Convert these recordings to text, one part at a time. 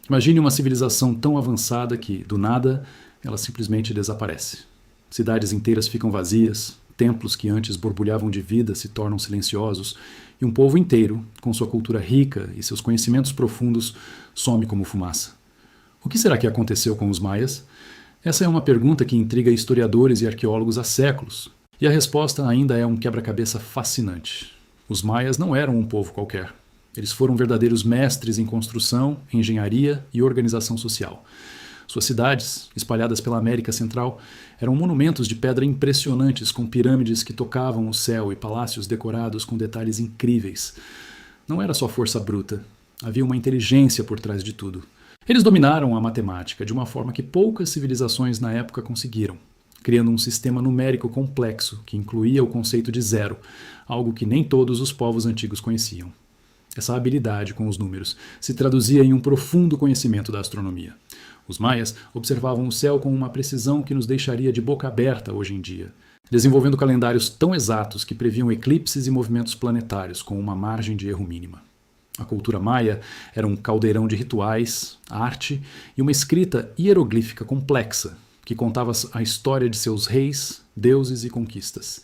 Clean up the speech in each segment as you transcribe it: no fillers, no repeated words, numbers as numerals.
Imagine uma civilização tão avançada que, do nada, ela simplesmente desaparece. Cidades inteiras ficam vazias, templos que antes borbulhavam de vida se tornam silenciosos, e um povo inteiro, com sua cultura rica e seus conhecimentos profundos, some como fumaça. O que será que aconteceu com os maias? Essa é uma pergunta que intriga historiadores e arqueólogos há séculos, e a resposta ainda é um quebra-cabeça fascinante. Os maias não eram um povo qualquer. Eles foram verdadeiros mestres em construção, engenharia e organização social. Suas cidades, espalhadas pela América Central, eram monumentos de pedra impressionantes com pirâmides que tocavam o céu e palácios decorados com detalhes incríveis. Não era só força bruta. Havia uma inteligência por trás de tudo. Eles dominaram a matemática de uma forma que poucas civilizações na época conseguiram, criando um sistema numérico complexo que incluía o conceito de zero, algo que nem todos os povos antigos conheciam. Essa habilidade com os números se traduzia em um profundo conhecimento da astronomia. Os maias observavam o céu com uma precisão que nos deixaria de boca aberta hoje em dia, desenvolvendo calendários tão exatos que previam eclipses e movimentos planetários com uma margem de erro mínima. A cultura maia era um caldeirão de rituais, arte e uma escrita hieroglífica complexa que contava a história de seus reis, deuses e conquistas.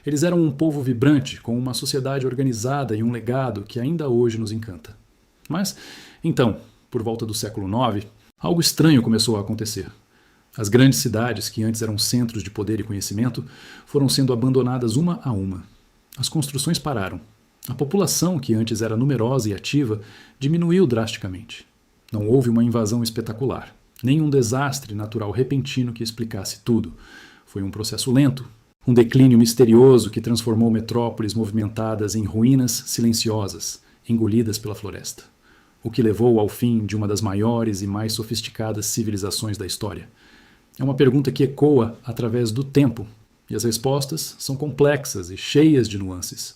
Eles eram um povo vibrante, com uma sociedade organizada e um legado que ainda hoje nos encanta. Mas, então, por volta do século IX, algo estranho começou a acontecer. As grandes cidades, que antes eram centros de poder e conhecimento, foram sendo abandonadas uma a uma. As construções pararam. A população, que antes era numerosa e ativa, diminuiu drasticamente. Não houve uma invasão espetacular, nem um desastre natural repentino que explicasse tudo. Foi um processo lento, um declínio misterioso que transformou metrópoles movimentadas em ruínas silenciosas, engolidas pela floresta. O que levou ao fim de uma das maiores e mais sofisticadas civilizações da história. É uma pergunta que ecoa através do tempo, e as respostas são complexas e cheias de nuances.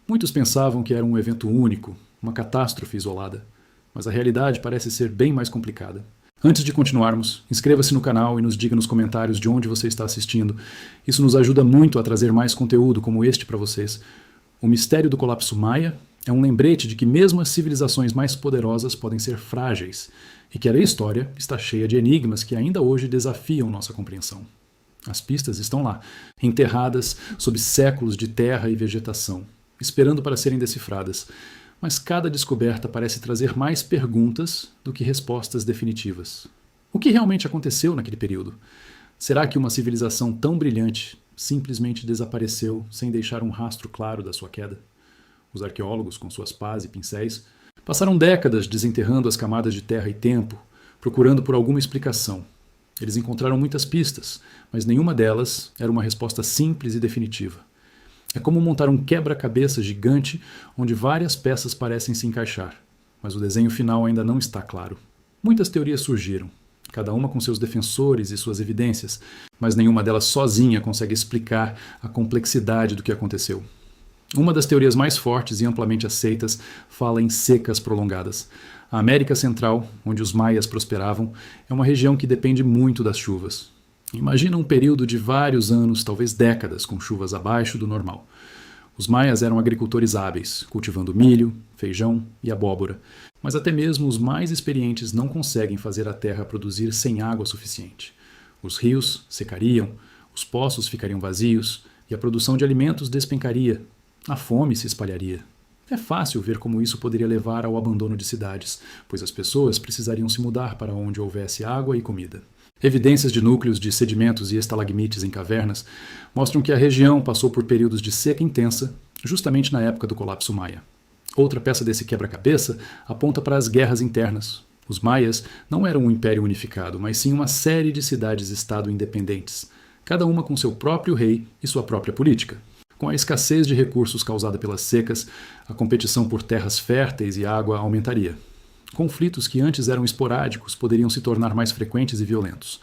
Muitos pensavam que era um evento único, uma catástrofe isolada, mas a realidade parece ser bem mais complicada. Antes de continuarmos, inscreva-se no canal e nos diga nos comentários de onde você está assistindo. Isso nos ajuda muito a trazer mais conteúdo como este para vocês. O mistério do colapso maia é um lembrete de que mesmo as civilizações mais poderosas podem ser frágeis e que a história está cheia de enigmas que ainda hoje desafiam nossa compreensão. As pistas estão lá, enterradas sob séculos de terra e vegetação, esperando para serem decifradas. Mas cada descoberta parece trazer mais perguntas do que respostas definitivas. O que realmente aconteceu naquele período? Será que uma civilização tão brilhante simplesmente desapareceu sem deixar um rastro claro da sua queda? Os arqueólogos, com suas pás e pincéis, passaram décadas desenterrando as camadas de terra e tempo, procurando por alguma explicação. Eles encontraram muitas pistas, mas nenhuma delas era uma resposta simples e definitiva. É como montar um quebra-cabeça gigante onde várias peças parecem se encaixar, mas o desenho final ainda não está claro. Muitas teorias surgiram, cada uma com seus defensores e suas evidências, mas nenhuma delas sozinha consegue explicar a complexidade do que aconteceu. Uma das teorias mais fortes e amplamente aceitas fala em secas prolongadas. A América Central, onde os maias prosperavam, é uma região que depende muito das chuvas. Imagina um período de vários anos, talvez décadas, com chuvas abaixo do normal. Os maias eram agricultores hábeis, cultivando milho, feijão e abóbora, mas até mesmo os mais experientes não conseguem fazer a terra produzir sem água suficiente. Os rios secariam, os poços ficariam vazios e a produção de alimentos despencaria. A fome se espalharia. É fácil ver como isso poderia levar ao abandono de cidades, pois as pessoas precisariam se mudar para onde houvesse água e comida. Evidências de núcleos de sedimentos e estalagmites em cavernas mostram que a região passou por períodos de seca intensa, justamente na época do colapso maia. Outra peça desse quebra-cabeça aponta para as guerras internas. Os maias não eram um império unificado, mas sim uma série de cidades-estado independentes, cada uma com seu próprio rei e sua própria política. Com a escassez de recursos causada pelas secas, a competição por terras férteis e água aumentaria. Conflitos que antes eram esporádicos poderiam se tornar mais frequentes e violentos.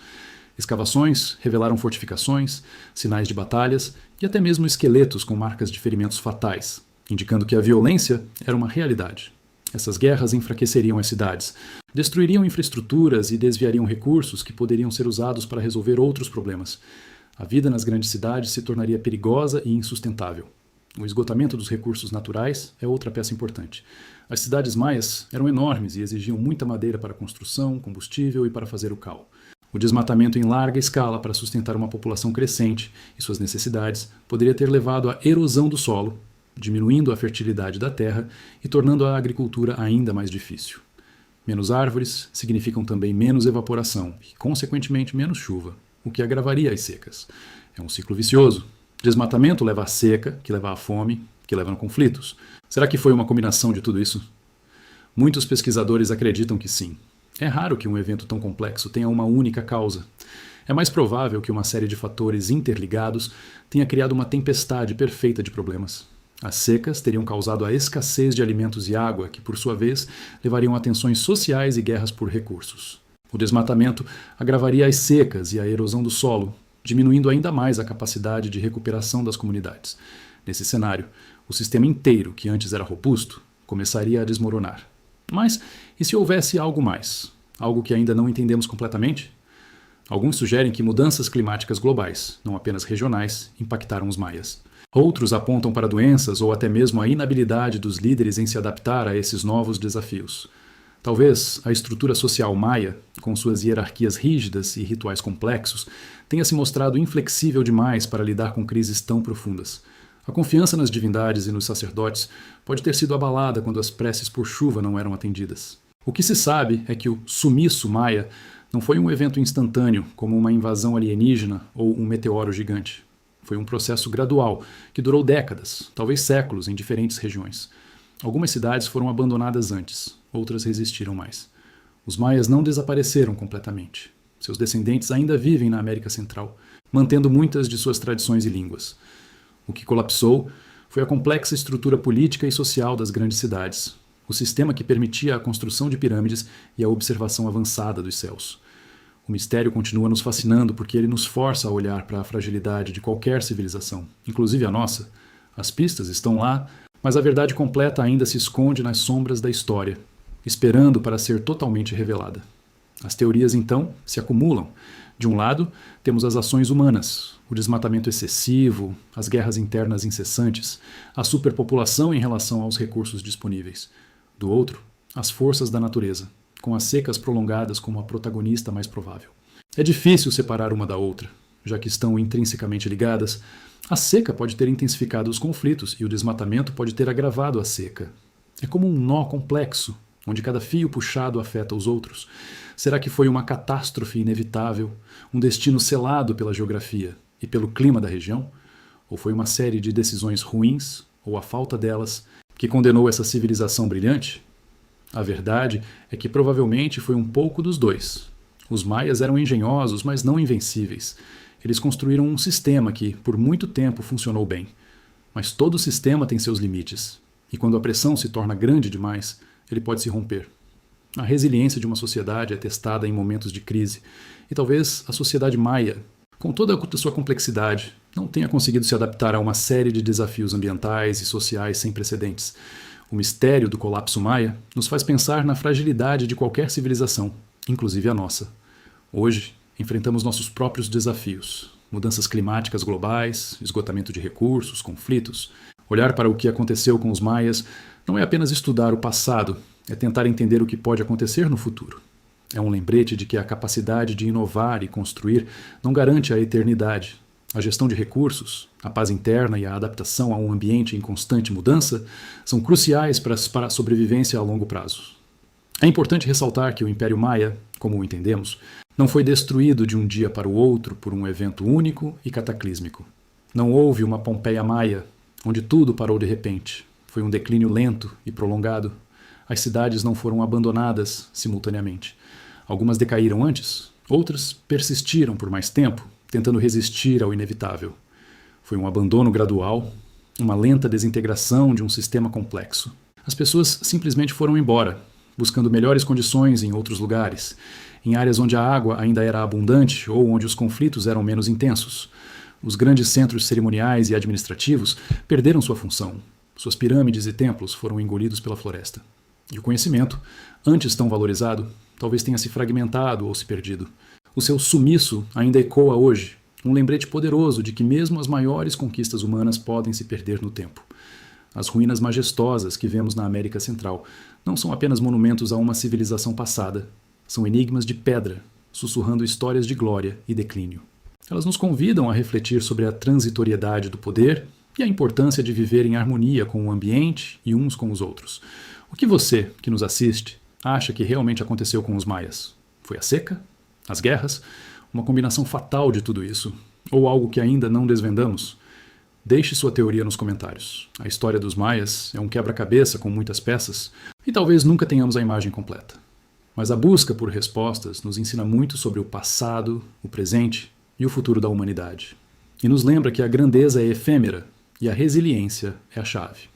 Escavações revelaram fortificações, sinais de batalhas e até mesmo esqueletos com marcas de ferimentos fatais, indicando que a violência era uma realidade. Essas guerras enfraqueceriam as cidades, destruiriam infraestruturas e desviariam recursos que poderiam ser usados para resolver outros problemas. A vida nas grandes cidades se tornaria perigosa e insustentável. O esgotamento dos recursos naturais é outra peça importante. As cidades maias eram enormes e exigiam muita madeira para a construção, combustível e para fazer o cal. O desmatamento em larga escala para sustentar uma população crescente e suas necessidades poderia ter levado à erosão do solo, diminuindo a fertilidade da terra e tornando a agricultura ainda mais difícil. Menos árvores significam também menos evaporação e, consequentemente, menos chuva, o que agravaria as secas. É um ciclo vicioso. Desmatamento leva à seca, que leva à fome, que leva a conflitos. Será que foi uma combinação de tudo isso? Muitos pesquisadores acreditam que sim. É raro que um evento tão complexo tenha uma única causa. É mais provável que uma série de fatores interligados tenha criado uma tempestade perfeita de problemas. As secas teriam causado a escassez de alimentos e água, que, por sua vez, levariam a tensões sociais e guerras por recursos. O desmatamento agravaria as secas e a erosão do solo, diminuindo ainda mais a capacidade de recuperação das comunidades. Nesse cenário, o sistema inteiro, que antes era robusto, começaria a desmoronar. Mas e se houvesse algo mais? Algo que ainda não entendemos completamente? Alguns sugerem que mudanças climáticas globais, não apenas regionais, impactaram os maias. Outros apontam para doenças ou até mesmo a inabilidade dos líderes em se adaptar a esses novos desafios. Talvez a estrutura social maia, com suas hierarquias rígidas e rituais complexos, tenha se mostrado inflexível demais para lidar com crises tão profundas. A confiança nas divindades e nos sacerdotes pode ter sido abalada quando as preces por chuva não eram atendidas. O que se sabe é que o sumiço maia não foi um evento instantâneo, como uma invasão alienígena ou um meteoro gigante. Foi um processo gradual, que durou décadas, talvez séculos, em diferentes regiões. Algumas cidades foram abandonadas antes, outras resistiram mais. Os maias não desapareceram completamente. Seus descendentes ainda vivem na América Central, mantendo muitas de suas tradições e línguas. O que colapsou foi a complexa estrutura política e social das grandes cidades, o sistema que permitia a construção de pirâmides e a observação avançada dos céus. O mistério continua nos fascinando porque ele nos força a olhar para a fragilidade de qualquer civilização, inclusive a nossa. As pistas estão lá, mas a verdade completa ainda se esconde nas sombras da história, esperando para ser totalmente revelada. As teorias, então, se acumulam. De um lado, temos as ações humanas, o desmatamento excessivo, as guerras internas incessantes, a superpopulação em relação aos recursos disponíveis. Do outro, as forças da natureza, com as secas prolongadas como a protagonista mais provável. É difícil separar uma da outra, já que estão intrinsecamente ligadas. A seca pode ter intensificado os conflitos e o desmatamento pode ter agravado a seca. É como um nó complexo, onde cada fio puxado afeta os outros. Será que foi uma catástrofe inevitável, um destino selado pela geografia e pelo clima da região? Ou foi uma série de decisões ruins, ou a falta delas, que condenou essa civilização brilhante? A verdade é que provavelmente foi um pouco dos dois. Os maias eram engenhosos, mas não invencíveis. Eles construíram um sistema que, por muito tempo, funcionou bem. Mas todo sistema tem seus limites. E quando a pressão se torna grande demais, ele pode se romper. A resiliência de uma sociedade é testada em momentos de crise. E talvez a sociedade maia, com toda a sua complexidade, não tenha conseguido se adaptar a uma série de desafios ambientais e sociais sem precedentes. O mistério do colapso maia nos faz pensar na fragilidade de qualquer civilização, inclusive a nossa. Hoje, enfrentamos nossos próprios desafios, mudanças climáticas globais, esgotamento de recursos, conflitos. Olhar para o que aconteceu com os maias não é apenas estudar o passado, é tentar entender o que pode acontecer no futuro. É um lembrete de que a capacidade de inovar e construir não garante a eternidade. A gestão de recursos, a paz interna e a adaptação a um ambiente em constante mudança são cruciais para a sobrevivência a longo prazo. É importante ressaltar que o Império Maia, como o entendemos, não foi destruído de um dia para o outro por um evento único e cataclísmico. Não houve uma Pompeia Maia, onde tudo parou de repente. Foi um declínio lento e prolongado. As cidades não foram abandonadas simultaneamente. Algumas decaíram antes, outras persistiram por mais tempo, tentando resistir ao inevitável. Foi um abandono gradual, uma lenta desintegração de um sistema complexo. As pessoas simplesmente foram embora, buscando melhores condições em outros lugares, em áreas onde a água ainda era abundante ou onde os conflitos eram menos intensos. Os grandes centros cerimoniais e administrativos perderam sua função. Suas pirâmides e templos foram engolidos pela floresta. E o conhecimento, antes tão valorizado, talvez tenha se fragmentado ou se perdido. O seu sumiço ainda ecoa hoje, Um lembrete poderoso de que mesmo as maiores conquistas humanas podem se perder no tempo. As ruínas majestosas que vemos na América Central não são apenas monumentos a uma civilização passada, são enigmas de pedra, sussurrando histórias de glória e declínio. Elas nos convidam a refletir sobre a transitoriedade do poder e a importância de viver em harmonia com o ambiente e uns com os outros. O que você, que nos assiste, acha que realmente aconteceu com os maias? Foi a seca? As guerras? Uma combinação fatal de tudo isso? Ou algo que ainda não desvendamos? Deixe sua teoria nos comentários. A história dos maias é um quebra-cabeça com muitas peças e talvez nunca tenhamos a imagem completa. Mas a busca por respostas nos ensina muito sobre o passado, o presente e o futuro da humanidade. E nos lembra que a grandeza é efêmera e a resiliência é a chave.